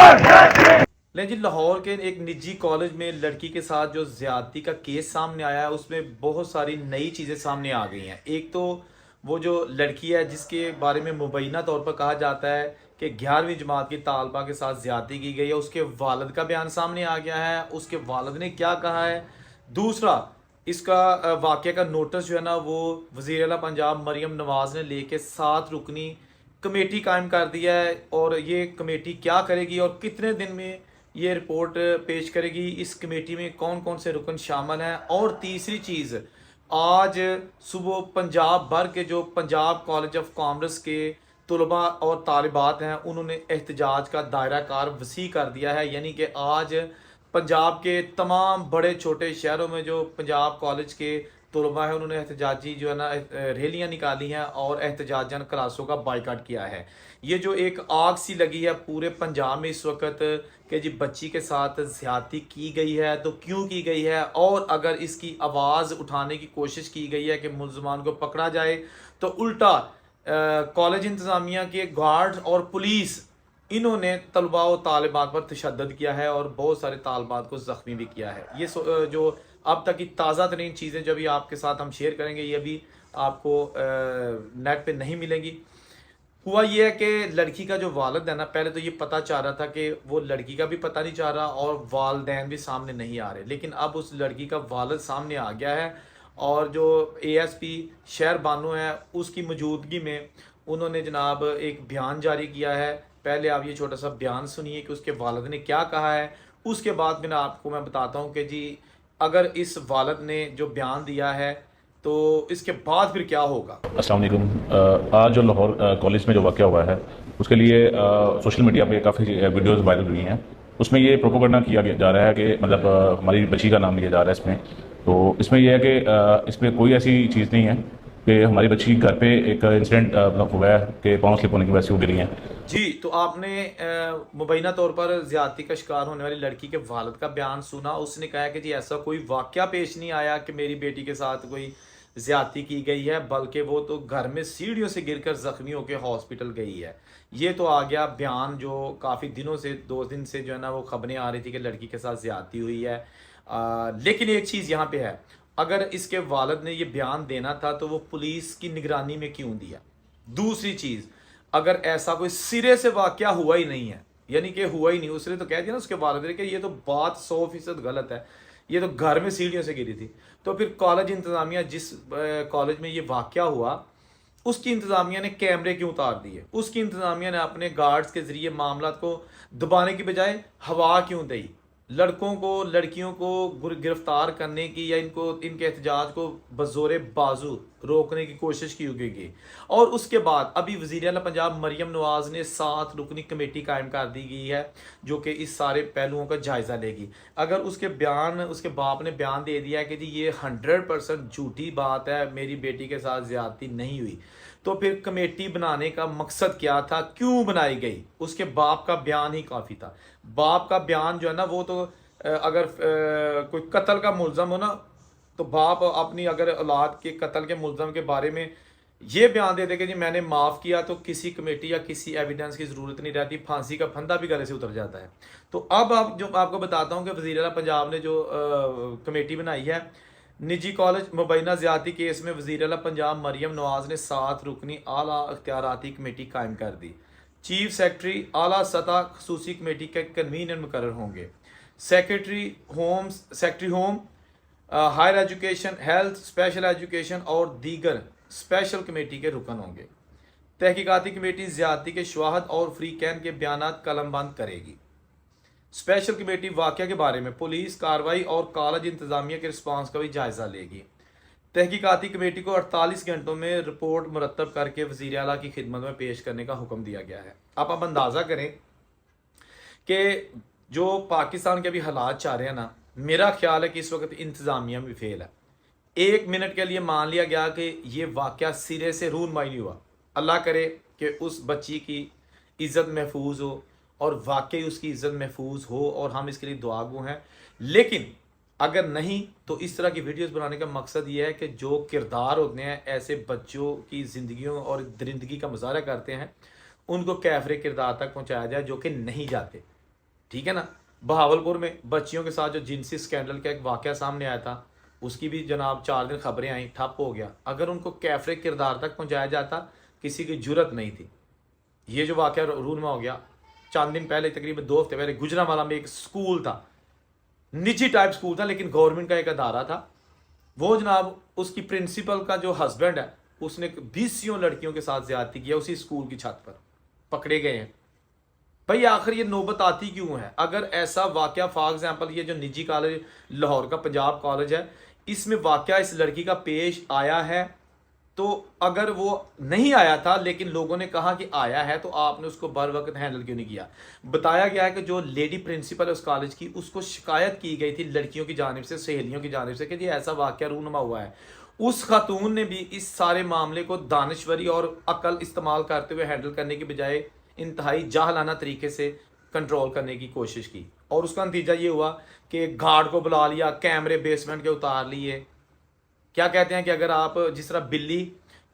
लेकिन जी लाहौर के एक निजी कॉलेज में लड़की के साथ जो ज्यादती का केस सामने आया है उसमें बहुत सारी नई चीज़ें सामने आ गई हैं। एक तो वो जो लड़की है जिसके बारे में मुबैना तौर पर कहा जाता है कि 11वीं जमात की तालबा के साथ ज्यादती की गई है, उसके वालिद का बयान सामने आ गया है। उसके वालिद ने क्या कहा है। दूसरा, इसका वाक़या का नोटिस जो है ना वो वज़ीर आला पंजाब मरियम नवाज़ ने लेके 7 रुकनी कमेटी कायम कर दिया है, और ये कमेटी क्या करेगी और कितने दिन में ये रिपोर्ट पेश करेगी, इस कमेटी में कौन कौन से रुकन शामिल हैं। और तीसरी चीज़, आज सुबह पंजाब भर के जो पंजाब कॉलेज ऑफ कॉमर्स के तलबा और तालिबात हैं उन्होंने एहतजाज का दायरा कार वसी कर दिया है। यानी कि आज पंजाब के तमाम बड़े छोटे शहरों में जो पंजाब कॉलेज के तलबा है उन्होंने एहतजाजी जो है ना रैलियाँ निकाली हैं और एहतजाजन क्लासों का बाइकाट किया है। ये जो एक आग सी लगी है पूरे पंजाब में इस वक्त कि जी बच्ची के साथ ज़्यादती की गई है तो क्यों की गई है, और अगर इसकी आवाज़ उठाने की कोशिश की गई है कि मुलजमान को पकड़ा जाए तो उल्टा कॉलेज इंतज़ामिया के गार्ड और पुलिस इन्होंने तलबा और तालिबात पर तशद्दुद किया है और बहुत सारे तालिबात को ज़ख्मी भी किया है। ये जो अब तक की ताज़ा तरीन चीज़ें जो भी आपके साथ हम शेयर करेंगे ये भी आपको नेट पे नहीं मिलेंगी। हुआ ये है कि लड़की का जो वालिद है ना, पहले तो ये पता चाह रहा था कि वो लड़की का भी पता नहीं चाह रहा और वालदैन भी सामने नहीं आ रहे, लेकिन अब उस लड़की का वालिद सामने आ गया है। और जो एएसपी शहर बानो है उसकी मौजूदगी में उन्होंने जनाब एक बयान जारी किया है। पहले आप ये छोटा सा बयान सुनिए कि उसके वालिद ने क्या कहा है, उसके बाद मैं बताता हूँ कि जी अगर इस वालिद ने जो बयान दिया है तो इसके बाद फिर क्या होगा। अस्सलाम वालेकुम। आज जो लाहौर कॉलेज में जो वाक़या हुआ है उसके लिए सोशल मीडिया पे काफ़ी वीडियोस वायरल हुई हैं। उसमें ये प्रोपोगंडा किया जा रहा है कि मतलब हमारी बच्ची का नाम लिया जा रहा है इसमें। तो इसमें यह है कि इसमें कोई ऐसी चीज़ नहीं है कि हमारी बच्ची घर पे एक इंसिडेंट मतलब हुआ है कि पाँव स्लिप होने की वजह से वो गिरी हैं। जी, तो आपने मुबैना तौर पर ज़्यादती का शिकार होने वाली लड़की के वालिद का बयान सुना। उसने कहा कि जी ऐसा कोई वाक़या पेश नहीं आया कि मेरी बेटी के साथ कोई ज़्यादती की गई है, बल्कि वो तो घर में सीढ़ियों से गिरकर ज़ख्मी होकर हॉस्पिटल गई है। ये तो आ गया बयान जो काफ़ी दिनों से 2 दिन से जो है ना वो खबरें आ रही थी कि लड़की के साथ ज़्यादती हुई है। लेकिन एक चीज़ यहाँ पे है, अगर इसके वालिद ने ये बयान देना था तो वो पुलिस की निगरानी में क्यों दिया। दूसरी चीज़, अगर ऐसा कोई सिरे से वाक़या हुआ ही नहीं है, यानी कि हुआ ही नहीं, उसने तो कह दिया ना उसके वालिद ने कि ये तो बात 100% गलत है, ये तो घर में सीढ़ियों से गिरी थी, तो फिर कॉलेज इंतज़ामिया जिस कॉलेज में ये वाक़या हुआ उसकी इंतज़ामिया ने कैमरे क्यों उतार दिए, उसकी इंतज़ामिया ने अपने गार्ड्स के ज़रिए मामला को दबाने की बजाय हवा क्यों दी, लड़कों को लड़कियों को गिरफ्तार करने की या इनके एहतजाज को बज़ोरे बाजू रोकने की कोशिश की गई। और उसके बाद अभी वज़ीर आला पंजाब मरियम नवाज़ ने 7 रुकनी कमेटी कायम कर दी गई है जो कि इस सारे पहलुओं का जायज़ा लेगी। अगर उसके बाप ने बयान दे दिया है कि जी ये 100% झूठी बात है, मेरी बेटी के साथ ज़्यादती नहीं हुई, तो फिर कमेटी बनाने का मकसद क्या था, क्यों बनाई गई। उसके बाप का बयान ही काफ़ी था। बाप का बयान जो है ना वो तो अगर कोई कत्ल का मुलजम हो ना तो बाप अपनी अगर औलाद के कत्ल के मुलजम के बारे में ये बयान दे दे कि जी मैंने माफ़ किया तो किसी कमेटी या किसी एविडेंस की ज़रूरत नहीं रहती, फांसी का फंदा भी गले से उतर जाता है। तो अब आपको बताता हूँ कि वज़ीर आला पंजाब ने जो कमेटी बनाई है निजी कॉलेज मुबैना ज़्यादती केस में, वज़ीर आला पंजाब मरियम नवाज़ ने 7 रुकनी आला इख्तियाराती कमेटी कायम कर दी। चीफ सेक्रेटरी आला सतह खसूसी कमेटी के कन्वीनर मुकर्रर होंगे। Secretary home, higher education, health, special education और दीगर स्पेशल कमेटी के रुकन होंगे। तहकीकाती कमेटी ज़्यादती के शवाहद और फ्री कैन के बयानात कलमबंद करेगी। स्पेशल कमेटी वाक़या के बारे में पुलिस कार्रवाई और कॉलेज इंतज़ामिया के रिस्पांस का भी जायज़ा लेगी। तहकीकाती कमेटी को 48 घंटों में रिपोर्ट मुरतब करके वज़ीर आला की खिदमत में पेश करने का हुक्म दिया गया है। आप अंदाज़ा करें कि जो पाकिस्तान के अभी हालात चाह रहे हैं ना, मेरा ख्याल है कि इस वक्त इंतज़ामिया भी फेल है। 1 मिनट के लिए मान लिया गया कि ये वाक़या सिरे से रूनमाई नहीं हुआ, अल्लाह करे कि उस बच्ची की इज़्ज़त महफूज हो और वाकई उसकी इज़्ज़त महफूज हो और हम इसके लिए दुआगो हैं। लेकिन अगर नहीं तो इस तरह की वीडियोस बनाने का मकसद ये है कि जो किरदार होते हैं ऐसे बच्चों की ज़िंदगियों और दरिंदगी का मुजाहरा करते हैं उनको कैफरे किरदार तक पहुँचाया जाए जो कि नहीं जाते। ठीक है ना। बहावलपुर में बच्चियों के साथ जो जिनसी स्कैंडल का एक वाकया सामने आया था, उसकी भी जनाब 4 दिन खबरें आई, ठप हो गया। अगर उनको कैफरे किरदार तक पहुंचाया जाता, किसी की जुरत नहीं थी। ये जो वाकया रूनमा हो गया, चंद दिन पहले, तकरीबन 2 हफ्ते पहले, गुजरांवाला में एक स्कूल था, निजी टाइप स्कूल था लेकिन गवर्नमेंट का एक अदारा था। वो जनाब उसकी प्रिंसिपल का जो हस्बैंड है, उसने 20 लड़कियों के साथ ज्यादती किया उसी स्कूल की छत पर, पकड़े गए हैं। भाई आखिर ये नौबत आती क्यों है? अगर ऐसा वाकया, फॉर एग्जाम्पल ये जो निजी कॉलेज लाहौर का पंजाब कॉलेज है, इसमें वाकया इस लड़की का पेश आया है, तो अगर वो नहीं आया था लेकिन लोगों ने कहा कि आया है, तो आपने उसको बर वक्त हैंडल क्यों नहीं किया? बताया गया है कि जो लेडी प्रिंसिपल है उस कॉलेज की, उसको शिकायत की गई थी लड़कियों की जानिब से, सहेलियों की जानिब से, कि जी ऐसा वाकया रूनमा हुआ है। उस खातून ने भी इस सारे मामले को दानिश्वरी और अकल इस्तेमाल करते हुए हैंडल करने की बजाय इंतहाई जाहलाना तरीके से कंट्रोल करने की कोशिश की, और उसका नतीजा ये हुआ कि गार्ड को बुला लिया, कैमरे बेसमेंट के उतार लिए। क्या कहते हैं कि अगर आप जिस तरह बिल्ली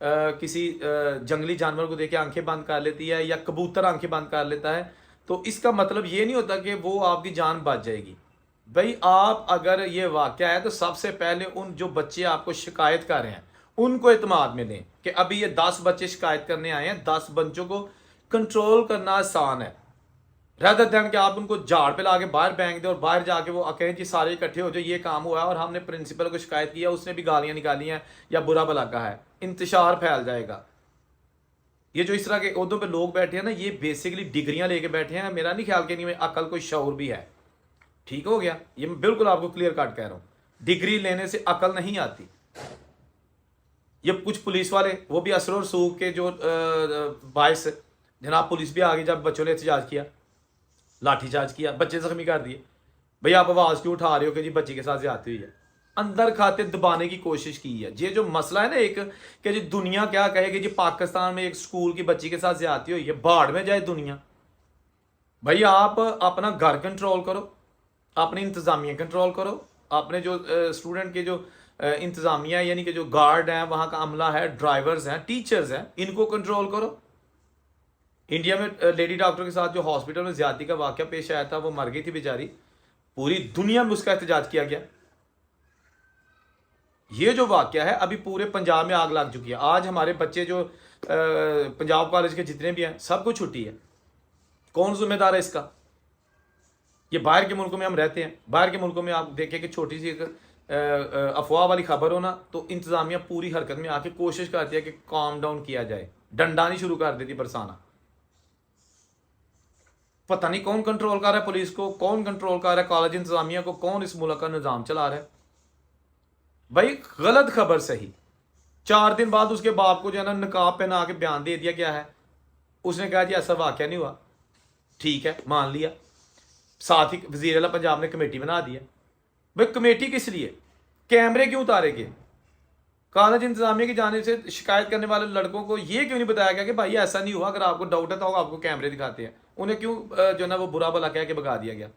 किसी जंगली जानवर को देख के आंखें बंद कर लेती है, या कबूतर आंखें बंद कर लेता है, तो इसका मतलब ये नहीं होता कि वो आपकी जान बच जाएगी। भाई आप, अगर ये वाकया है तो सबसे पहले उन जो बच्चे आपको शिकायत कर रहे हैं उनको एतमाद में लें कि अभी ये 10 बच्चे शिकायत करने आए हैं, 10 बच्चों को कंट्रोल करना आसान है, रदर देन कि आप उनको झाड़ पे लाके बाहर फेंक दें और बाहर जाके वो कहें कि सारे इकट्ठे हो जाए, ये काम हुआ है और हमने प्रिंसिपल को शिकायत किया, उसने भी गालियां निकाली हैं या बुरा भला कहा है, इंतशार फैल जाएगा। ये जो इस तरह के ओहदों पे लोग बैठे हैं ना, ये बेसिकली डिग्रियां लेके बैठे हैं। मेरा नहीं ख्याल कि नहीं में अकल कोई शऊर भी है। ठीक हो गया, ये मैं बिल्कुल आपको क्लियर कट कह रहा हूं, डिग्री लेने से अकल नहीं आती। ये कुछ पुलिस वाले, वो भी असर और सूख के जो बायस, जनाब पुलिस भी आ गई जब बच्चों ने एहतजाज किया, लाठीचार्ज किया, बच्चे जख्मी कर दिए। भाई आप आवाज क्यों उठा रहे हो कि जी बच्ची के साथ ज्यादती हुई है? अंदर खाते दबाने की कोशिश की है। ये जो मसला है ना एक, कि जी दुनिया क्या कहेगी, जी पाकिस्तान में एक स्कूल की बच्ची के साथ ज्यादती हुई है, बाढ़ में जाए दुनिया। भाई आप अपना घर कंट्रोल करो, अपनी इंतजामिया कंट्रोल करो, अपने जो स्टूडेंट के जो इंतजामिया यानी कि जो गार्ड हैं, वहां का अमला है, ड्राइवर्स हैं, टीचर्स हैं, इनको कंट्रोल करो। इंडिया में लेडी डॉक्टर के साथ जो हॉस्पिटल में ज्यादती का वाकया पेश आया था, वो मर गई थी बेचारी, पूरी दुनिया में उसका एहतजाज किया गया। ये जो वाकया है, अभी पूरे पंजाब में आग लग चुकी है। आज हमारे बच्चे जो पंजाब कॉलेज के जितने भी हैं, सबको छुट्टी है। कौन जिम्मेदार है इसका? ये बाहर के मुल्कों में हम रहते हैं, बाहर के मुल्कों में आप देखें कि छोटी सी एक अफवाह वाली खबर हो ना, तो इंतजामिया पूरी हरकत में आके कोशिश करती है कि काम डाउन किया जाए, डंडा नहीं शुरू कर देती बरसाना। पता नहीं कौन कंट्रोल कर रहा है पुलिस को, कौन कंट्रोल कर रहा है कॉलेज इंतजामिया को, कौन इस मुल्क का निजाम चला रहा है। भाई गलत खबर सही, 4 दिन बाद उसके बाप को जो है ना नकाब पहना के बयान दे दिया गया है। उसने कहा जी ऐसा वाकया नहीं हुआ, ठीक है मान लिया। साथ ही वजीर आला पंजाब ने कमेटी बना दी है। भाई कमेटी किस लिए? कैमरे क्यों उतारे गए? कॉलेज इंतजामिया की जानिब से शिकायत करने वाले लड़कों को ये क्यों नहीं बताया गया कि भाई ऐसा नहीं हुआ, अगर आपको डाउट है तो आपको कैमरे दिखाते हैं? उन्हें क्यों जो ना वो बुरा भला कह के भगा दिया गया?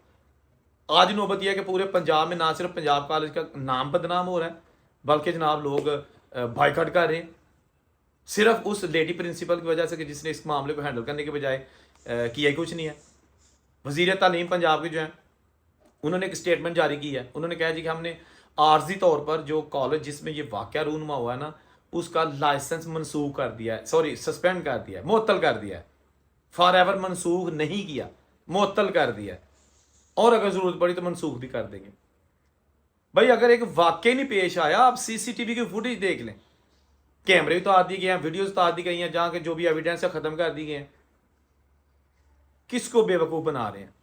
आज नौबत यह है कि पूरे पंजाब में ना सिर्फ पंजाब कॉलेज का नाम बदनाम हो रहा है, बल्कि जनाब लोग बाइकआउट कर रहे हैं सिर्फ उस लेडी प्रिंसिपल की वजह से कि जिसने इस मामले को हैंडल करने के बजाय किया ही कुछ नहीं है। वजीर तालीम पंजाब के जो है, उन्होंने एक स्टेटमेंट जारी की है। उन्होंने कहा जी कि हमने आर्जी तौर पर जो कॉलेज जिसमें ये वाकया रूनमा हुआ है ना, उसका लाइसेंस मनसूख कर दिया है, सॉरी सस्पेंड कर दिया है, मुअत्तल कर दिया है। फॉर एवर मनसूख नहीं किया, मुअत्तल कर दिया है, और अगर जरूरत पड़ी तो मनसूख भी कर देंगे। भाई अगर एक वाकया नहीं पेश आया, आप सीसीटीवी की फुटेज देख लें, कैमरे उतार दिए गए हैं, वीडियोस उतार दी गई हैं, जहां के जो भी एविडेंस है खत्म कर दी गए हैं। किसको बेवकूफ बना रहे हैं?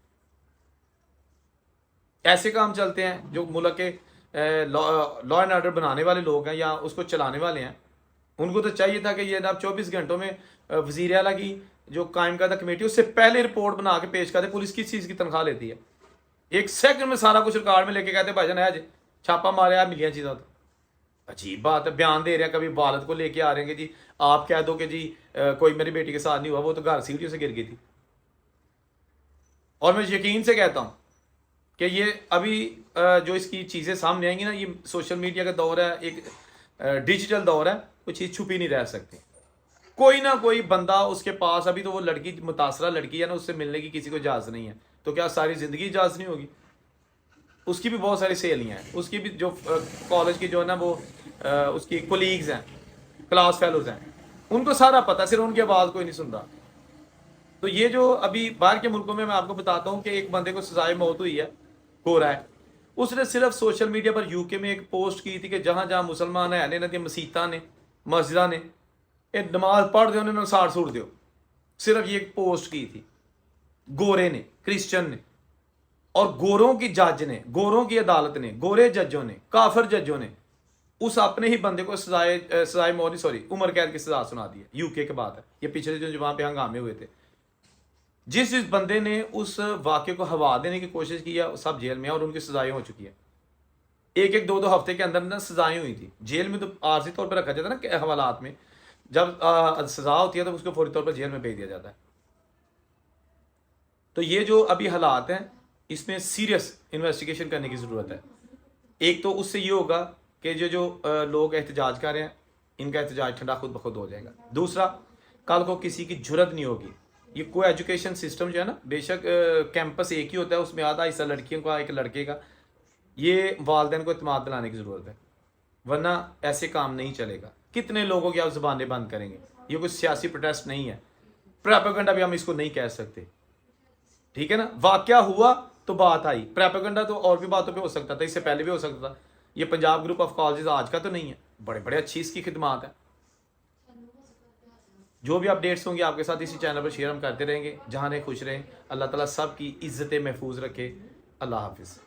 ऐसे काम चलते हैं जो मुल्क के लॉ एंड ऑर्डर बनाने वाले लोग हैं या उसको चलाने वाले हैं। उनको तो चाहिए था कि ये आप 24 घंटों में वजीर आला की जो कायम करदा कमेटी, उससे पहले रिपोर्ट बना के पेश करते। पुलिस किस चीज़ की तनख्वाह लेती है? 1 सेकंड में सारा कुछ रिकॉर्ड में लेके कहते भाईजान है जी छापा मारे मिलिया चीज़ा। तो अजीब बात है, बयान दे रहे हैं, कभी वालद को लेके आ रहे हैं कि जी आप कह दो कि जी कोई मेरी बेटी के साथ नहीं हुआ, वो तो घर सीढ़ियों से गिर गई थी। और मैं यकीन से कहता हूँ कि ये अभी जो इसकी चीज़ें सामने आएंगी ना, ये सोशल मीडिया का दौर है, एक डिजिटल दौर है, कोई चीज़ छुपी नहीं रह सकती। کوئی نہ کوئی بندہ اس کے پاس، ابھی تو وہ لڑکی متاثرہ لڑکی ہے نا، اس سے ملنے کی کسی کو اجازت نہیں ہے، تو کیا ساری زندگی اجازت نہیں ہوگی؟ اس کی بھی بہت ساری سہیلیاں ہیں، اس کی بھی جو کالج کی جو ہے نا وہ اس کی کولیگز ہیں، کلاس فیلوز ہیں، ان کو سارا پتہ، صرف ان کی آواز کوئی نہیں سنتا۔ تو یہ جو ابھی باہر کے ملکوں میں آپ کو بتاتا ہوں کہ ایک بندے کو سزائے موت ہوئی ہے، گورا ہے، اس نے صرف سوشل میڈیا پر یو کے میں ایک پوسٹ کی تھی کہ جہاں جہاں مسلمان ہیں نے مسیتاں نے مسجداں نے یہ نماز پڑھ دے انہوں نے ساڑ سوڑ دیو، صرف یہ ایک پوسٹ کی تھی گورے نے، کرسچن نے، اور گوروں کی جج نے، گوروں کی عدالت نے، گورے ججوں نے، کافر ججوں نے اس اپنے ہی بندے کو سزائے موت، سوری عمر قید کی سزا سنا دی ہے۔ یو کے بات ہے یہ، پچھلے جو وہاں پہ ہنگامے ہوئے تھے، جس بندے نے اس واقعے کو ہوا دینے کی کوشش کی ہے سب جیل میں ہیں اور ان کی سزائیں ہو چکی ہے، ایک ایک دو دو ہفتے کے اندر سزائیں ہوئی تھی جیل میں۔ تو عارضی طور پہ رکھا جاتا ہے نا کہ حوالات میں جب سزا ہوتی ہے تو اس کو فوری طور پر جیل میں بھیج دیا جاتا ہے۔ تو یہ جو ابھی حالات ہیں اس میں سیریس انویسٹیگیشن کرنے کی ضرورت ہے۔ ایک تو اس سے یہ ہوگا کہ جو لوگ احتجاج کر رہے ہیں ان کا احتجاج ٹھنڈا خود بخود ہو جائے گا۔ دوسرا، کل کو کسی کی جرت نہیں ہوگی، یہ کوئی ایجوکیشن سسٹم جو ہے نا، بے شک کیمپس ایک ہی ہوتا ہے، اس میں آدھا حصہ لڑکیوں کا ایک لڑکے کا، یہ والدین کو اعتماد دلانے کی ضرورت ہے، ورنہ ایسے کام نہیں چلے گا۔ کتنے لوگوں کی آپ زبانیں بند کریں گے؟ یہ کوئی سیاسی پروٹیسٹ نہیں ہے، پروپیگنڈا بھی ہم اس کو نہیں کہہ سکتے، ٹھیک ہے نا؟ واقعہ ہوا تو بات آئی، پروپیگنڈا تو اور بھی باتوں پہ ہو سکتا تھا، اس سے پہلے بھی ہو سکتا تھا۔ یہ پنجاب گروپ آف کالجز آج کا تو نہیں ہے، بڑے بڑے اچھی اس کی خدمات ہیں۔ جو بھی اپڈیٹس ہوں گے آپ کے ساتھ اسی چینل پر شیئر ہم کرتے رہیں گے۔ جہاں رہیں خوش رہیں، اللہ تعالیٰ سب کی عزت محفوظ رکھے۔ اللہ حافظ۔